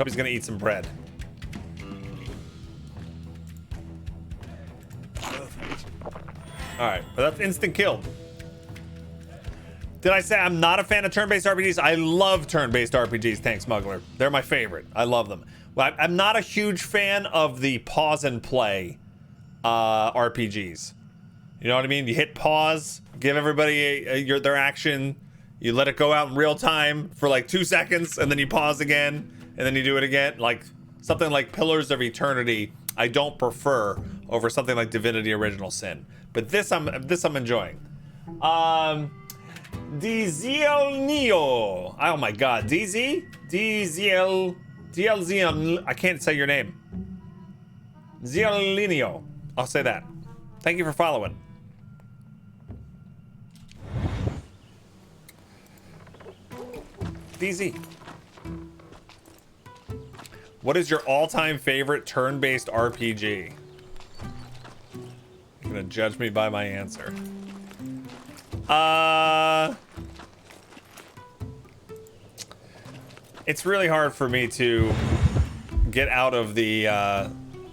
Tubby's gonna eat some bread. Perfect. All right, but that's instant kill. Did I say I'm not a fan of turn-based RPGs? I love turn-based RPGs, Tank Smuggler. They're my favorite. I love them. Well, I'm not a huge fan of the pause and play RPGs. You know what I mean? You hit pause, give everybody their action, you let it go out in real time for like 2 seconds, and then you pause again, and then you do it again. Like something like Pillars of Eternity, I don't prefer over something like Divinity Original Sin. But this I'm enjoying. DZL Neo. Oh my god. DLZ. I can't say your name. Ziolinio. I'll say that. Thank you for following. DZ. What is your all-time favorite turn-based RPG? You're gonna judge me by my answer. It's really hard for me to get out of the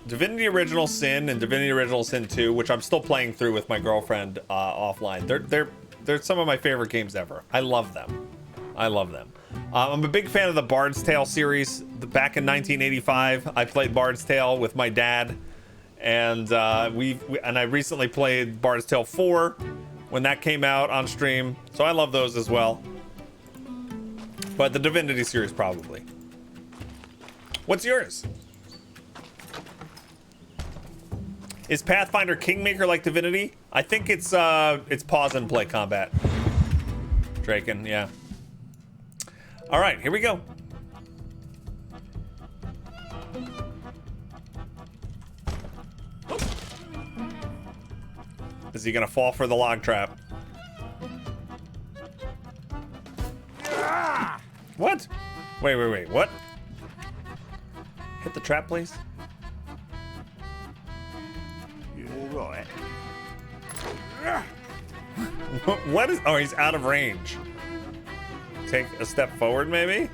Divinity Original Sin and Divinity Original Sin 2, which I'm still playing through with my girlfriend offline. They're some of my favorite games ever. I love them. I love them. I'm a big fan of the Bard's Tale series. Back in 1985, I played Bard's Tale with my dad, and I recently played Bard's Tale 4 when that came out on stream. So I love those as well. But the Divinity series probably. What's yours? Is Pathfinder Kingmaker like Divinity? I think it's pause and play combat. Draken, yeah. All right, here we go. Is he gonna fall for the log trap? What? Wait, what? Hit the trap, please. All right. What is... Oh, he's out of range. Take a step forward, maybe?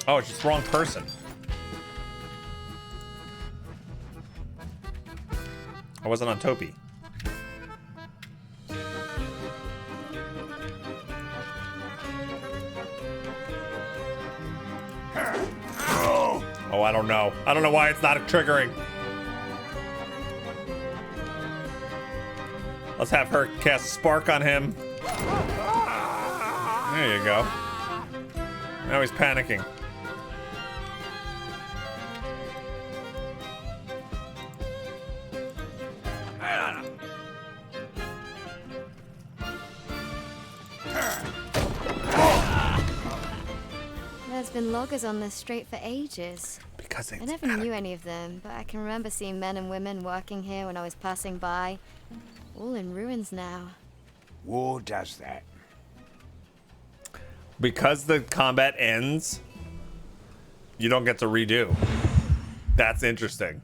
Oh, it's just the wrong person. I wasn't on Topi. Oh, I don't know. I don't know why it's not triggering. Let's have her cast Spark on him. There you go. Now he's panicking. There's been loggers on this strait for ages. Because I never knew any of them, but I can remember seeing men and women working here when I was passing by. All in ruins now. War does that. Because the combat ends, you don't get to redo. That's interesting.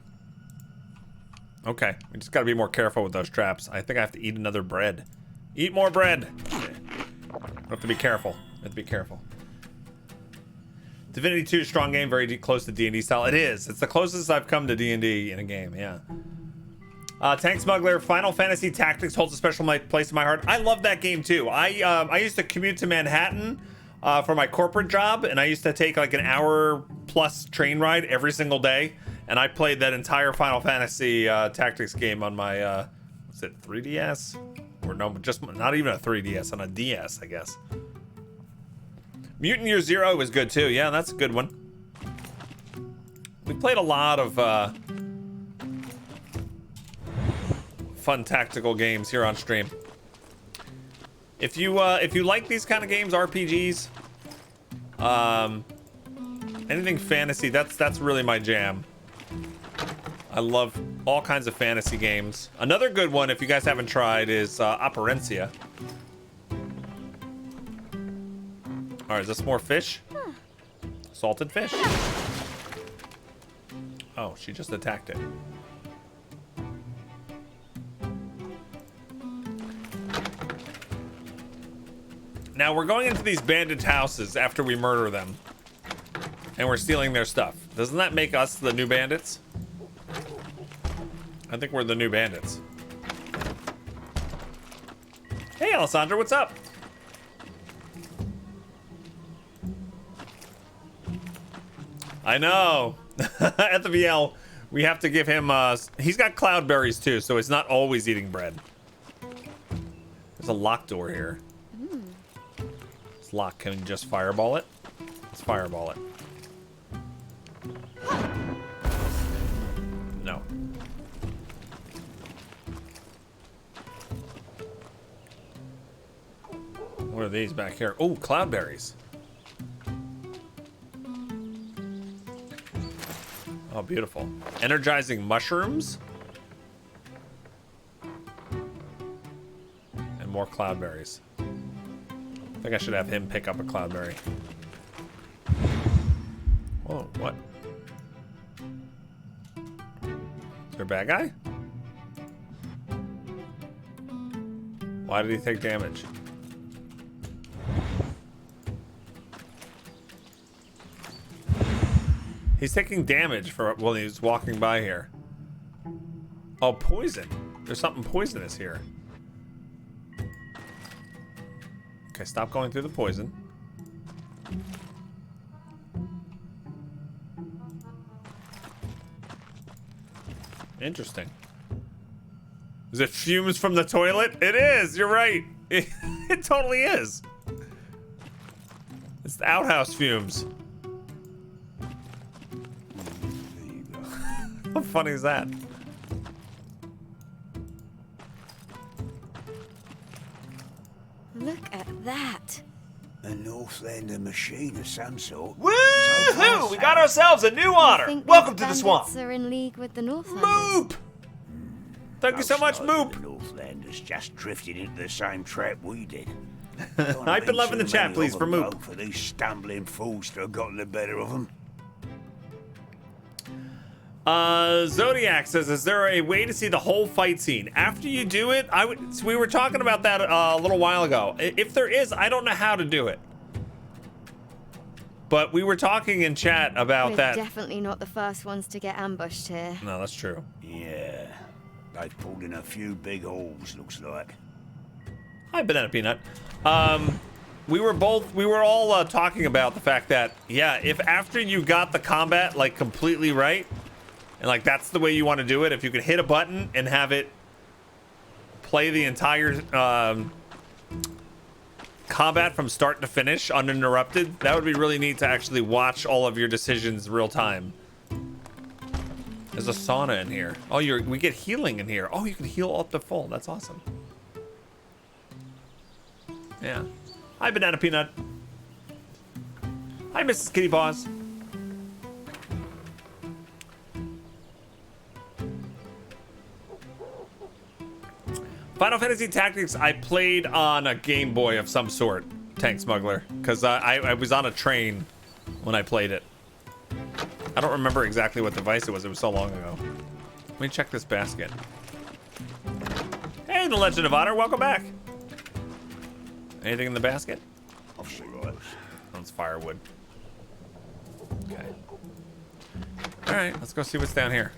Okay, we just gotta be more careful with those traps. I think I have to eat another bread. Eat more bread. I have to be careful. I have to be careful. Divinity 2, strong game, very close to D&D style. It is. It's the closest I've come to D&D in a game, yeah. Tank Smuggler, Final Fantasy Tactics holds a special place in my heart. I love that game too. I used to commute to Manhattan for my corporate job, and I used to take like an hour plus train ride every single day, and I played that entire Final Fantasy Tactics game on my, was it 3DS? Or no, just not even a 3DS, on a DS, I guess. Mutant Year Zero was good too. Yeah, that's a good one. We played a lot of fun tactical games here on stream. If you like these kind of games, RPGs, anything fantasy, that's really my jam. I love all kinds of fantasy games. Another good one, if you guys haven't tried, is Operencia. All right, is this more fish? Salted fish. Oh, she just attacked it. Now we're going into these bandit houses after we murder them. And we're stealing their stuff. Doesn't that make us the new bandits? I think we're the new bandits. Hey, Alessandra, what's up? I know. At the VL, we have to give him, he's got cloudberries too, so it's not always eating bread. There's a locked door here. It's locked. Can we just fireball it? Let's fireball it. No. What are these back here? Oh, cloudberries. Oh, beautiful. Energizing mushrooms. And more cloudberries. I think I should have him pick up a cloudberry. Whoa, what? Is there a bad guy? Why did he take damage? He's taking damage for when he's walking by here. Oh, poison. There's something poisonous here. Okay, stop going through the poison. Interesting. Is it fumes from the toilet? It is. You're right. It totally is. It's the outhouse fumes. How funny is that? Look at that. A Northlander machine of some sort. Woohoo! We got ourselves a new otter. Welcome to the swamp. Bandits are in league with the Northlanders. Moop! Thank you so much, Moop. The Northlanders just drifted into the same trap we did. I've been loving the chat, please, for Moop. For these stumbling fools to have gotten the better of them. Zodiac says, is there a way to see the whole fight scene? After you do it, so we were talking about that a little while ago. If there is, I don't know how to do it. But we were talking in chat about that. We're definitely not the first ones to get ambushed here. No, that's true. Yeah. They've pulled in a few big holes, looks like. Hi, Banana Peanut. We were all talking about the fact that, yeah, if after you got the combat, like, completely right, and, like, that's the way you want to do it, if you could hit a button and have it play the entire combat from start to finish uninterrupted, that would be really neat to actually watch all of your decisions real time. There's a sauna in here. Oh, we get healing in here. Oh, you can heal up to full. That's awesome. Yeah. Hi, Banana Peanut. Hi, Mrs. Kitty Paws. Final Fantasy Tactics I played on a Game Boy of some sort, Tank Smuggler, because I was on a train when I played it. I don't remember exactly what device it was so long ago. Let me check this basket. Hey, the Legend of Otter, welcome back. Anything in the basket? I'll see those. Oh, it's firewood. Okay. All right, let's go see what's down here.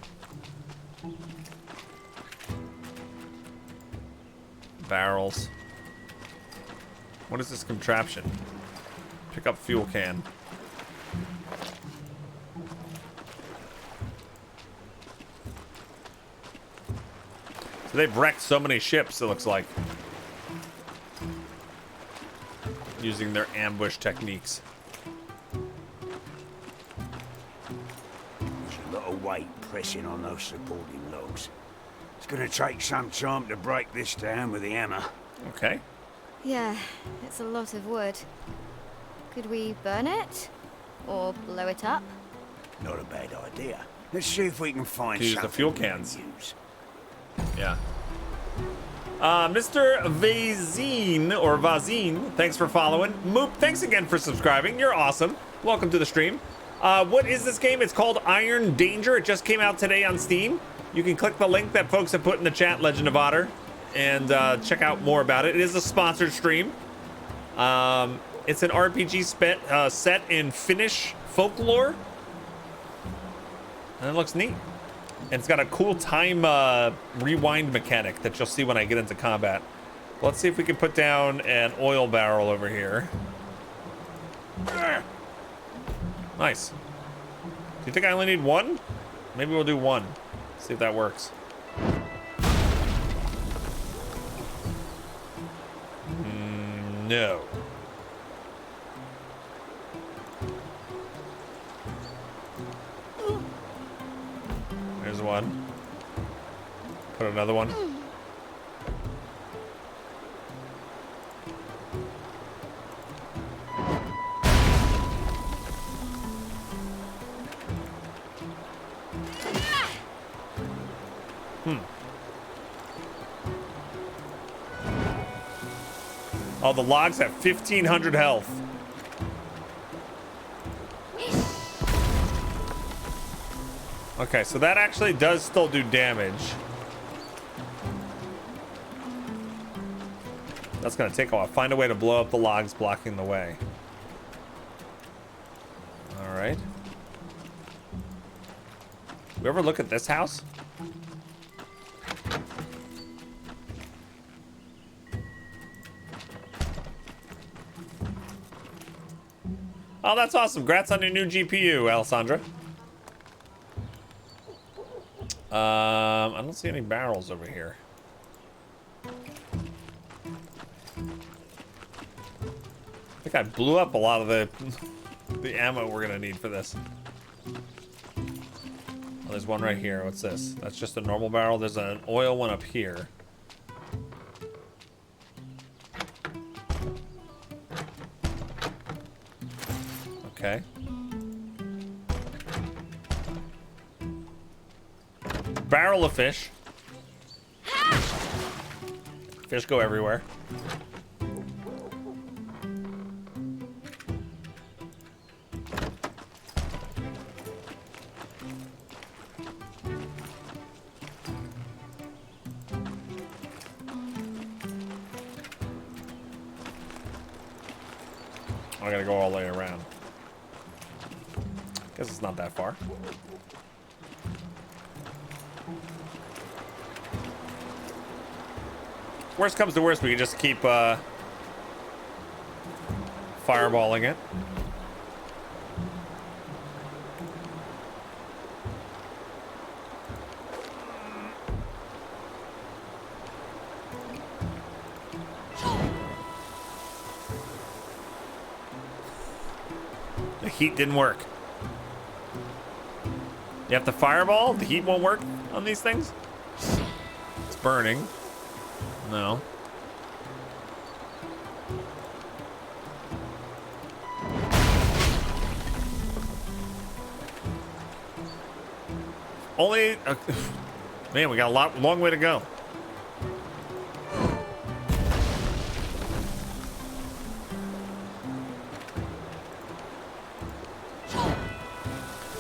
Barrels. What is this contraption? Pick up fuel can. So they've wrecked so many ships, it looks like. Using their ambush techniques. There's a lot of weight pressing on those supporting logs. It's gonna take some time to break this down with the hammer. Okay. Yeah, it's a lot of wood. Could we burn it? Or blow it up? Not a bad idea. Let's see if we can find Use the something fuel we can cans. use. Yeah. Mr. Vazine, or Vazine, thanks for following. Moop, thanks again for subscribing. You're awesome. Welcome to the stream. What is this game? It's called Iron Danger. It just came out today on Steam. You can click the link that folks have put in the chat, Legend of Otter, and check out more about it. It is a sponsored stream. It's an RPG set in Finnish folklore. And it looks neat. And it's got a cool time rewind mechanic that you'll see when I get into combat. Let's see if we can put down an oil barrel over here. Nice. Do you think I only need one? Maybe we'll do one. See if that works. No. There's one. Put another one. Oh, the logs have 1,500 health. Okay, so that actually does still do damage. That's gonna take a while. Find a way to blow up the logs blocking the way. All right. We ever look at this house? Oh, that's awesome. Congrats on your new GPU, Alessandra. I don't see any barrels over here. I think I blew up a lot of the ammo we're gonna need for this. Oh, there's one right here. What's this? That's just a normal barrel. There's an oil one up here. Okay. Barrel of fish. Fish go everywhere. I gotta go all the way around. Guess it's not that far. Worst comes to worst, we can just keep fireballing it. The heat didn't work. You have to fireball? The heat won't work on these things? It's burning. No. Only... man, we got a long way to go.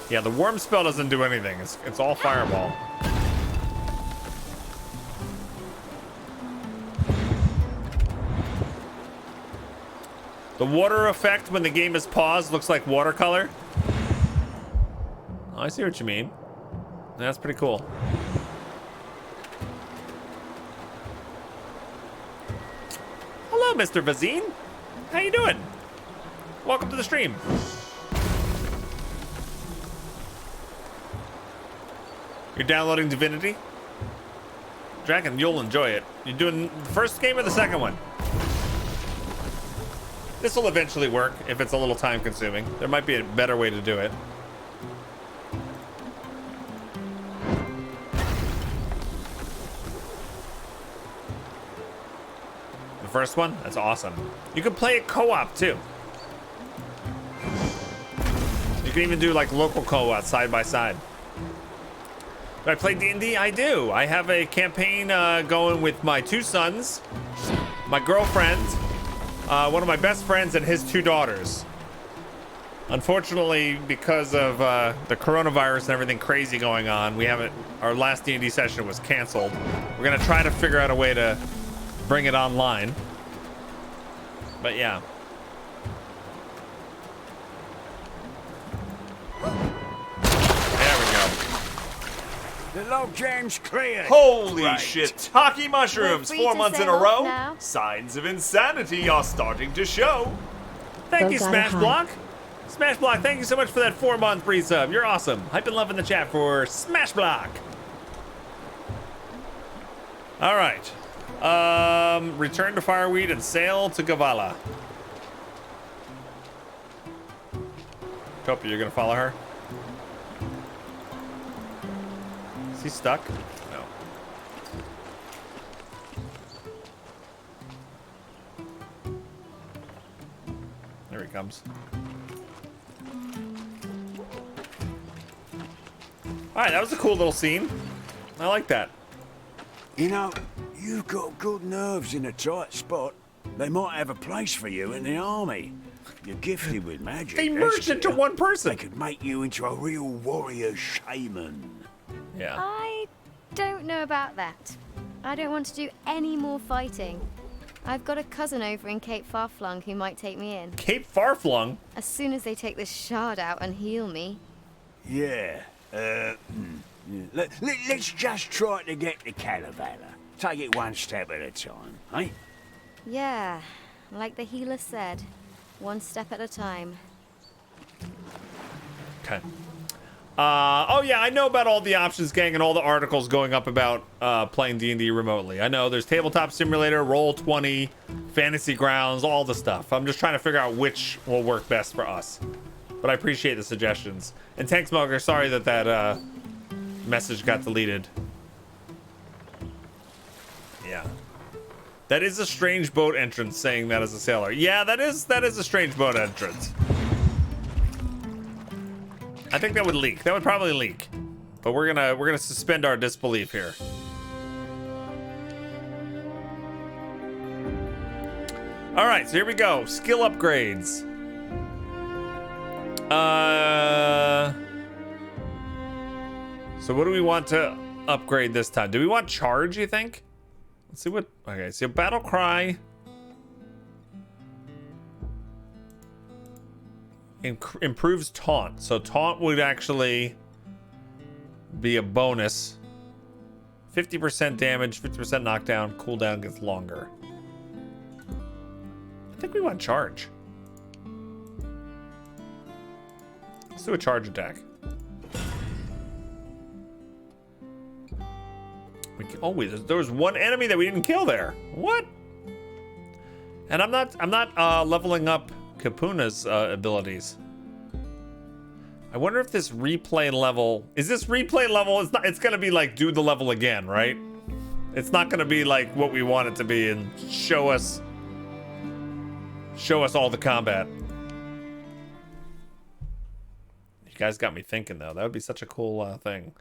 Yeah, the worm spell doesn't do anything. It's all fireball. The water effect when the game is paused looks like watercolor. Oh, I see what you mean. That's pretty cool. Hello, Mr. Vazine. How you doing? Welcome to the stream. You're downloading Divinity? Dragon, you'll enjoy it. You're doing the first game or the second one? This will eventually work if it's a little time consuming. There might be a better way to do it. The first one? That's awesome. You can play it co-op too. You can even do like local co-op side by side. Do I play D&D? I do. I have a campaign going with my 2 sons, my girlfriend, one of my best friends, and his 2 daughters. Unfortunately, because of the coronavirus and everything crazy going on, we haven't. Our last D&D session was canceled. We're gonna try to figure out a way to bring it online. But yeah. log jam's cleared. Holy Right. shiitake mushrooms! We're free 4 to months in sail a row. off now. Signs of insanity are starting to show. Thank you, Bog Otter Smash High. Block. Smash Block, thank you so much for that 4-month pre-sub. You're awesome. Hype and love in the chat for Smash Block. All right. Return to Fireweed and sail to Gavala. Topi, you're gonna follow her? Is he stuck? No. There he comes. All right, that was a cool little scene. I like that. You know, you've got good nerves in a tight spot. They might have a place for you in the army. You're gifted with magic. They that's merged into clear. one person. They could make you into a real warrior shaman. Yeah. I don't know about that. I don't want to do any more fighting. I've got a cousin over in Cape Farflung who might take me in. Cape Farflung. As soon as they take this shard out and heal me. Yeah. Let's just try to get to Kalevala. Take it one step at a time, eh? Yeah, like the healer said, one step at a time. Okay. Oh yeah, I know about all the options, gang, and all the articles going up about playing D&D remotely. I know there's Tabletop Simulator, Roll20, Fantasy Grounds, all the stuff. I'm just trying to figure out which will work best for us. But I appreciate the suggestions. And Tank Smoker, sorry that message got deleted. Yeah. That is a strange boat entrance, saying that as a sailor. Yeah, that is a strange boat entrance. I think that would leak. That would probably leak. But we're gonna suspend our disbelief here. All right, so here we go. Skill upgrades. So what do we want to upgrade this time? Do we want charge, you think? Let's see what, okay, so battle cry. Improves taunt. So taunt would actually be a bonus. 50% damage, 50% knockdown, cooldown gets longer. I think we want charge. Let's do a charge attack. There was one enemy that we didn't kill there. What? And I'm not leveling up Kapuna's abilities. I wonder if this replay level is this replay level. It's gonna be like do the level again, right? It's not gonna be like what we want it to be and show us all the combat. You guys got me thinking though. That would be such a cool thing.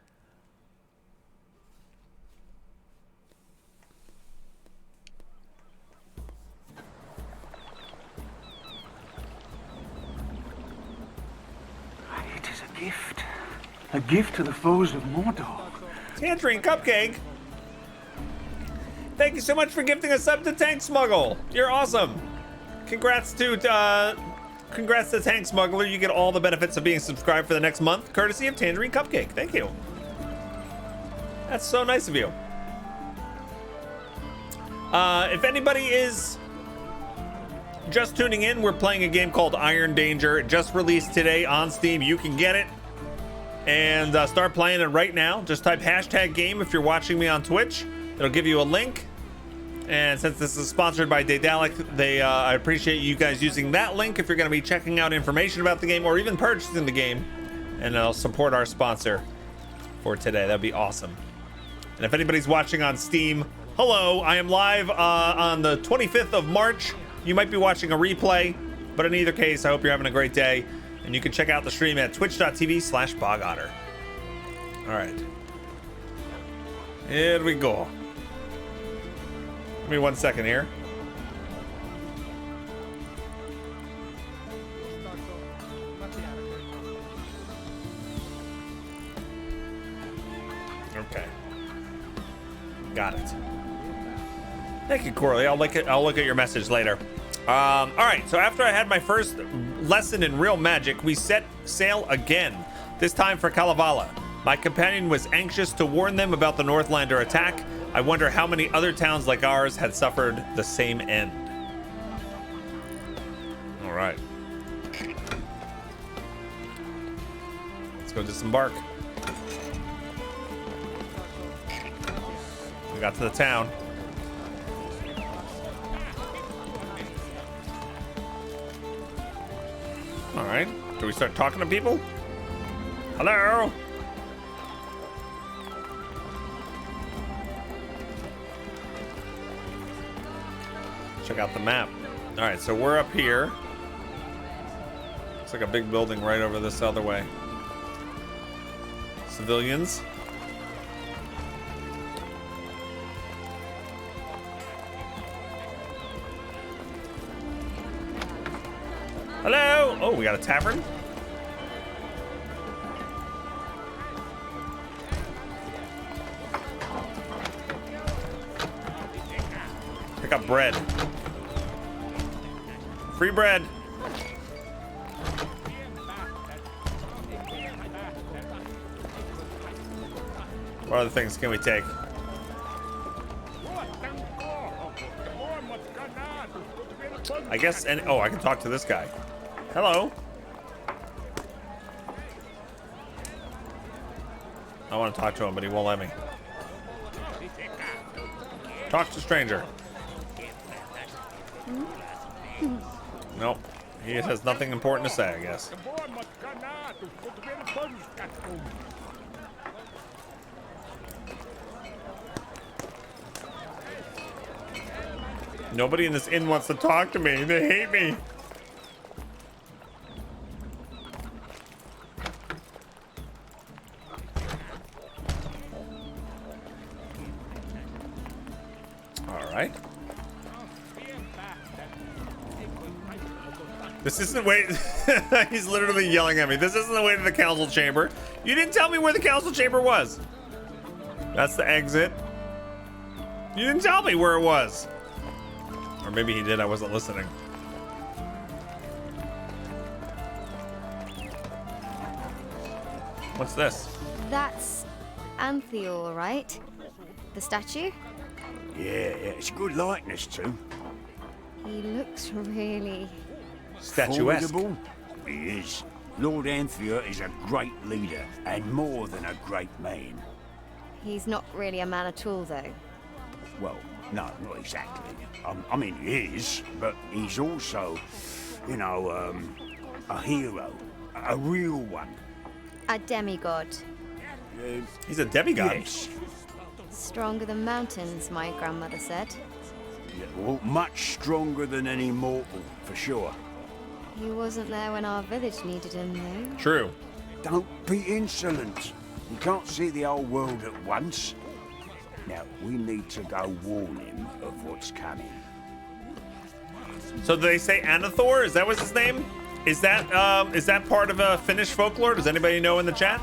It is a gift. A gift to the foes of Mordor. Tangerine Cupcake. Thank you so much for gifting a sub to Tank Smuggle. You're awesome. Congrats to Tank Smuggler. You get all the benefits of being subscribed for the next month, courtesy of Tangerine Cupcake. Thank you. That's so nice of you. If anybody is just tuning in, we're playing a game called Iron Danger. It just released today on Steam. You can get it and start playing it right now. Just type #game if you're watching me on Twitch. It'll give you a link. And since this is sponsored by Daedalic, I appreciate you guys using that link if you're going to be checking out information about the game or even purchasing the game. And it'll support our sponsor for today. That'd be awesome. And if anybody's watching on Steam, hello, I am live on the 25th of March. You might be watching a replay, but in either case, I hope you're having a great day. And you can check out the stream at twitch.tv/Bog Otter. All right. Here we go. Give me 1 second here. Okay. Got it. Thank you, Corley. I'll look at your message later. All right, so after I had my first lesson in real magic, we set sail again, this time for Kalevala. My companion was anxious to warn them about the Northlander attack. I wonder how many other towns like ours had suffered the same end. All right. Let's go disembark. We got to the town. All right. Do we start talking to people? Hello? Check out the map. All right, so we're up here. Looks like a big building right over this other way. Civilians. Hello? Oh, we got a tavern? Pick up bread. Free bread. What other things can we take? I guess, and oh, I can talk to this guy. Hello. I want to talk to him, but he won't let me. Talk to stranger. Nope. He has nothing important to say, I guess. Nobody in this inn wants to talk to me. They hate me. All right. This isn't way. He's literally yelling at me. This isn't the way to the council chamber. You didn't tell me where the council chamber was. That's the exit. You didn't tell me where it was. Or maybe he did, I wasn't listening. What's this? That's Antheor, right? The statue? Yeah, it's a good likeness too. He looks really... Statuesque. Formidable? He is. Lord Antheor is a great leader, and more than a great man. He's not really a man at all, though. Well, no, not exactly. I mean, he is, but he's also, you know, a hero. A real one. A demigod. He's a demigod. Yes. Stronger than mountains, my grandmother said. Yeah, well, much stronger than any mortal, for sure. He wasn't there when our village needed him, though. True. Don't be insolent. You can't see the whole world at once. Now, we need to go warn him of what's coming. So do they say Anathor? Is that what's his name? Is that part of a Finnish folklore? Does anybody know in the chat?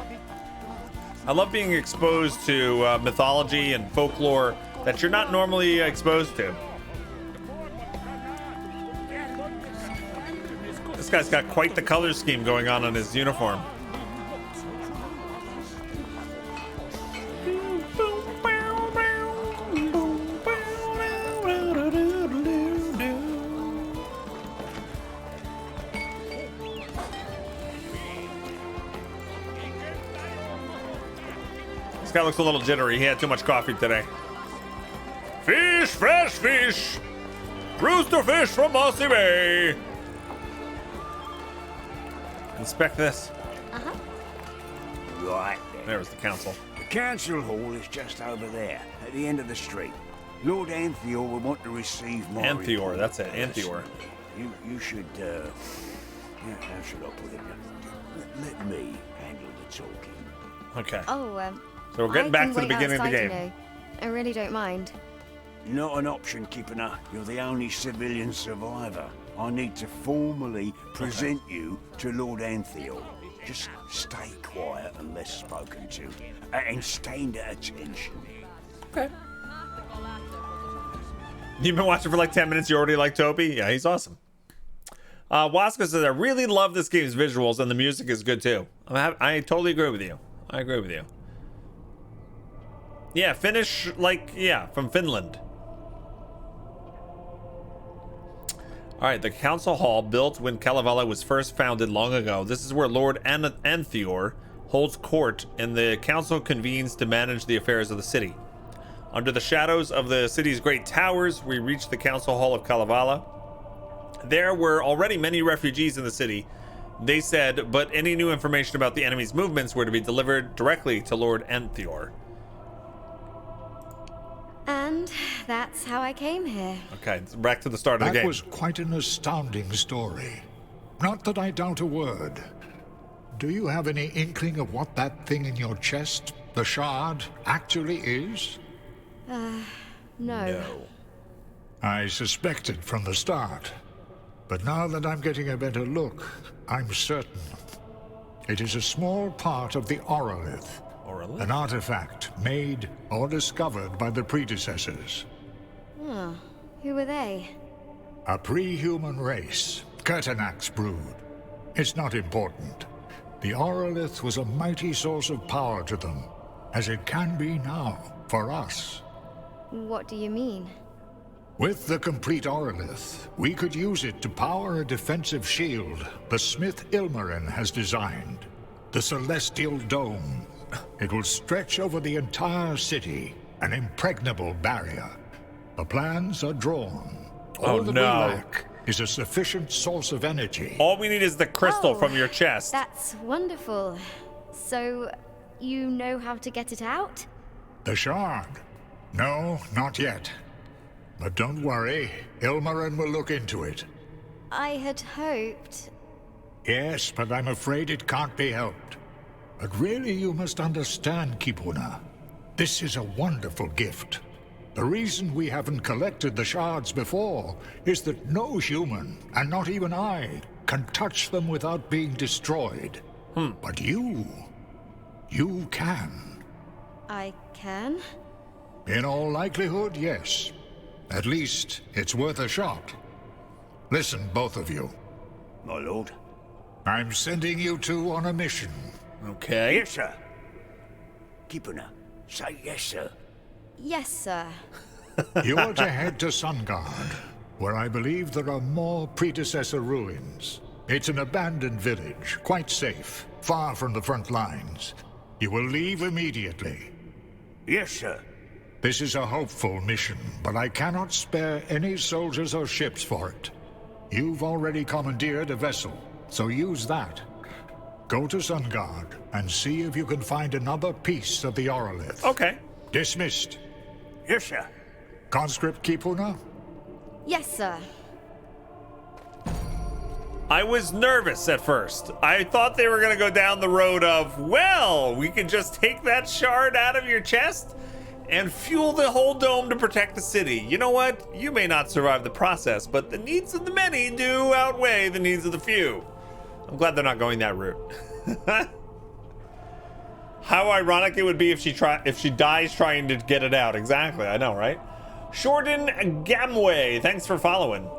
I love being exposed to mythology and folklore that you're not normally exposed to. This guy's got quite the color scheme going on his uniform. This guy looks a little jittery. He had too much coffee today. Fish, fresh fish. Rooster fish from Mossy Bay. Inspect this. Uh-huh. Right then. There was the council. The council hall is just over there, at the end of the street. Lord Antheor will want to receive more. Antheor, that's it. Antheor. You should, yeah, how should I put it? Let me handle the talking. Okay. Oh, So we're getting I back can to the wait beginning of the outside, game. you know. I really don't mind. Not an option, Kippener. You're the only civilian survivor. I need to formally present you to Lord Antheor. Just stay quiet unless spoken to, and stand at attention. Okay. You've been watching for like 10 minutes. You already like Toby? Yeah, he's awesome. Waska says, I really love this game's visuals and the music is good too. I totally agree with you. I agree with you. Yeah, Finnish, like, yeah, from Finland. Alright, the council hall built when Kalevala was first founded long ago. This is where Lord Anthior holds court, and the council convenes to manage the affairs of the city. Under the shadows of the city's great towers, we reached the council hall of Kalevala. There were already many refugees in the city, they said, but any new information about the enemy's movements were to be delivered directly to Lord Anthior. And that's how I came here. Okay, back to the start of the game. That was quite an astounding story. Not that I doubt a word. Do you have any inkling of what that thing in your chest, the shard, actually is? No. I suspected from the start. But now that I'm getting a better look, I'm certain. It is a small part of the Orolith. An artifact made or discovered by the predecessors. Oh, who were they? A pre-human race, Kurtanak's brood. It's not important. The Orolith was a mighty source of power to them, as it can be now, for us. What do you mean? With the complete Orolith, we could use it to power a defensive shield the Smith Ilmarin has designed. The Celestial Dome. It will stretch over the entire city, an impregnable barrier. The plans are drawn. All that we lack is a sufficient source of energy. All we need is the crystal from your chest. That's wonderful. So, you know how to get it out? The shard? No, not yet. But don't worry, Ilmarin will look into it. I had hoped... Yes, but I'm afraid it can't be helped. But really, you must understand, Kipuna. This is a wonderful gift. The reason we haven't collected the shards before is that no human, and not even I, can touch them without being destroyed. But you can. I can? In all likelihood, yes. At least, it's worth a shot. Listen, both of you. My lord. I'm sending you two on a mission. Okay. Yes, sir. Kipuna, say yes, sir. Yes, sir. You are to head to Sungard, where I believe there are more predecessor ruins. It's an abandoned village, quite safe, far from the front lines. You will leave immediately. Yes, sir. This is a hopeful mission, but I cannot spare any soldiers or ships for it. You've already commandeered a vessel, so use that. Go to Sungard and see if you can find another piece of the Orolith. Okay. Dismissed. Yes, sir. Conscript Kipuna? Yes, sir. I was nervous at first. I thought they were going to go down the road of, well, we can just take that shard out of your chest and fuel the whole dome to protect the city. You know what? You may not survive the process, but the needs of the many do outweigh the needs of the few. I'm glad they're not going that route. How ironic it would be if she dies trying to get it out. Exactly, I know, right? Shorten Gamway, thanks for following.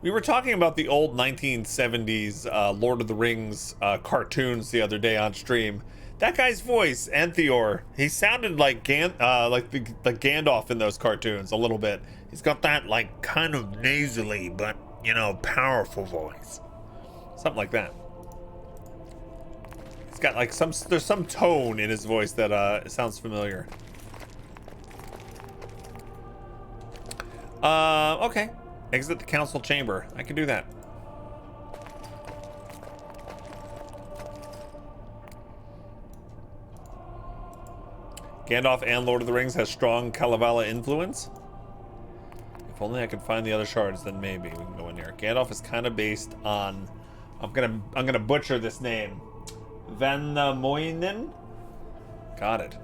We were talking about the old 1970s Lord of the Rings cartoons the other day on stream. That guy's voice, Anthior, he sounded like Gandalf in those cartoons a little bit. He's got that like kind of nasally but, you know, powerful voice. Something like that. He's got like there's some tone in his voice that sounds familiar. Okay. Exit the council chamber. I can do that. Gandalf and Lord of the Rings has strong Kalevala influence. If only I could find the other shards, then maybe we can go in here. Gandalf is kind of based on, I'm gonna butcher this name. Vanamoinen? Got it.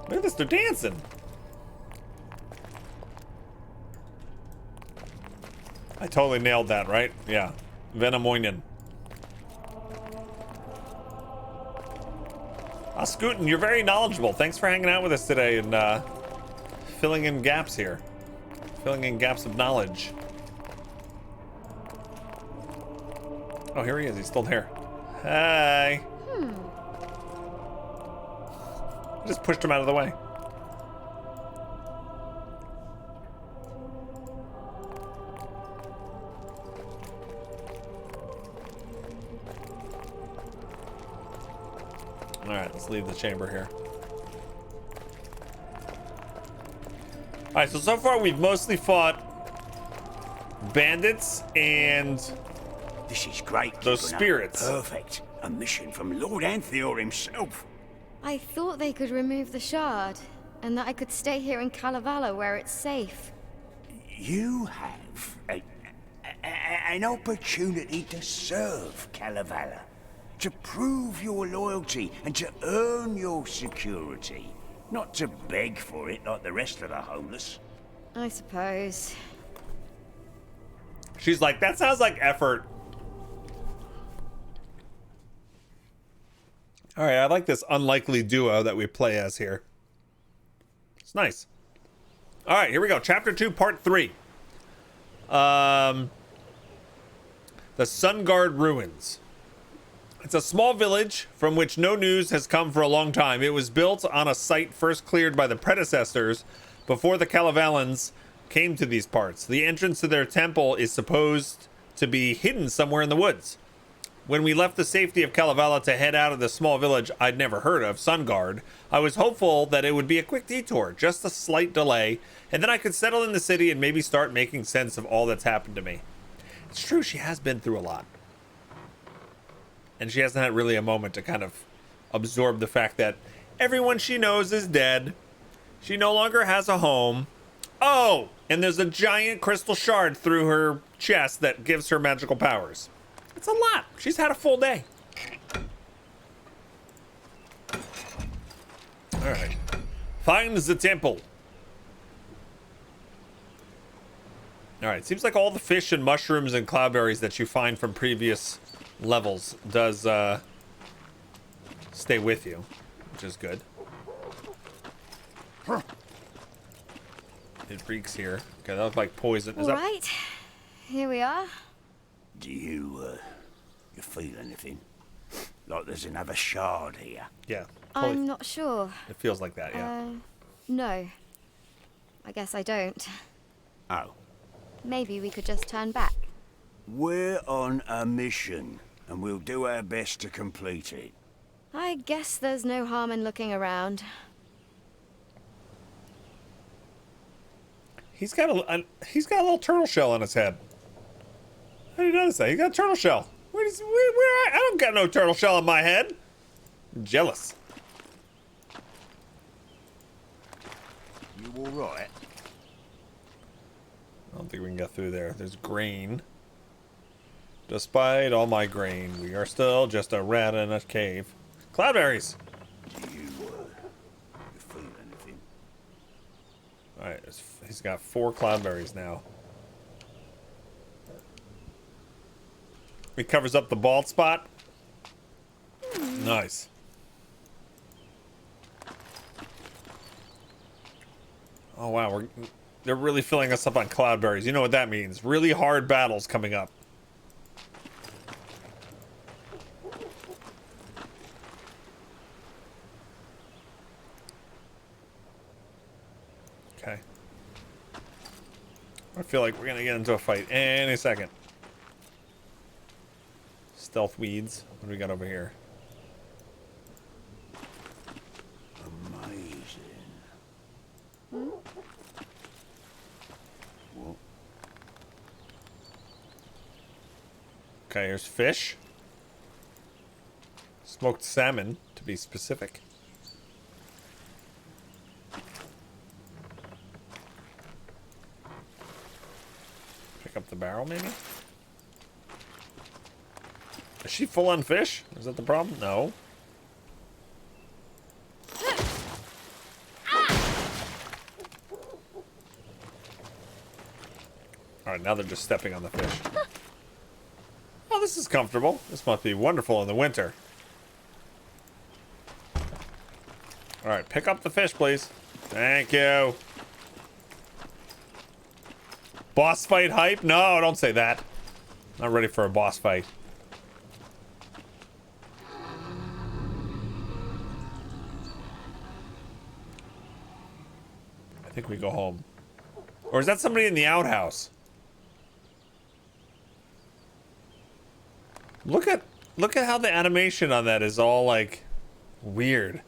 Look at this, they're dancing. I totally nailed that, right? Yeah. Vanamoinen. Scootin', you're very knowledgeable. Thanks for hanging out with us today and filling in gaps here. Filling in gaps of knowledge. Oh, here he is. He's still there. Hey. I just pushed him out of the way. All right, let's leave the chamber here. All right, so far we've mostly fought bandits and This is great. those Keeper. spirits. Perfect. A mission from Lord Anthior himself. I thought they could remove the shard, and that I could stay here in Kalevala where it's safe. You have an opportunity to serve Kalevala, to prove your loyalty and to earn your security, not to beg for it like the rest of the homeless. I suppose. She's like, that sounds like effort. All right, I like this unlikely duo that we play as here. It's nice. All right, here we go. Chapter 2, Part 3. The Sunguard Ruins. It's a small village from which no news has come for a long time. It was built on a site first cleared by the predecessors before the Kalevalans came to these parts. The entrance to their temple is supposed to be hidden somewhere in the woods. When we left the safety of Kalevala to head out of the small village I'd never heard of, Sunguard, I was hopeful that it would be a quick detour, just a slight delay, and then I could settle in the city and maybe start making sense of all that's happened to me. It's true, she has been through a lot. And she hasn't had really a moment to kind of absorb the fact that everyone she knows is dead. She no longer has a home. Oh, and there's a giant crystal shard through her chest that gives her magical powers. It's a lot. She's had a full day. All right. Find the temple. All right. Seems like all the fish and mushrooms and cloudberries that you find from previous levels does stay with you, which is good. It reeks here. Okay, that looks like poison. All right. Here we are. Do you feel anything? Like there's another shard here? Yeah. I'm not sure. It feels like that, yeah. No. I guess I don't. Oh. Maybe we could just turn back. We're on a mission, and we'll do our best to complete it. I guess there's no harm in looking around. He's got a little turtle shell on his head. How did you notice that? He got a turtle shell. Where I don't got no turtle shell on my head. I'm jealous. You all right? I don't think we can get through there. There's grain. Despite all my grain, we are still just a rat in a cave. Cloudberries. Do you feel anything? All right, he's got 4 cloudberries now. It covers up the bald spot. Nice. Oh wow, they're really filling us up on cloudberries. You know what that means? Really hard battles coming up. Okay. I feel like we're gonna get into a fight any second. Stealth weeds. What do we got over here? Amazing. What? Okay, here's fish. Smoked salmon, to be specific. Pick up the barrel, maybe? Is she full on fish? Is that the problem? No. Alright, now they're just stepping on the fish. Oh, this is comfortable. This must be wonderful in the winter. Alright, pick up the fish, please. Thank you. Boss fight hype? No, don't say that. Not ready for a boss fight. think we go home. Or is that somebody in the outhouse? Look at how the animation on that is all like weird.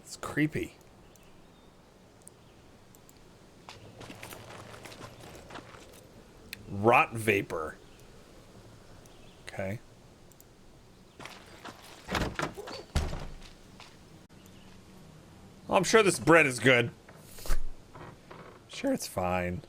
It's creepy. Rot vapor. Okay. I'm sure this bread is good. Sure, it's fine.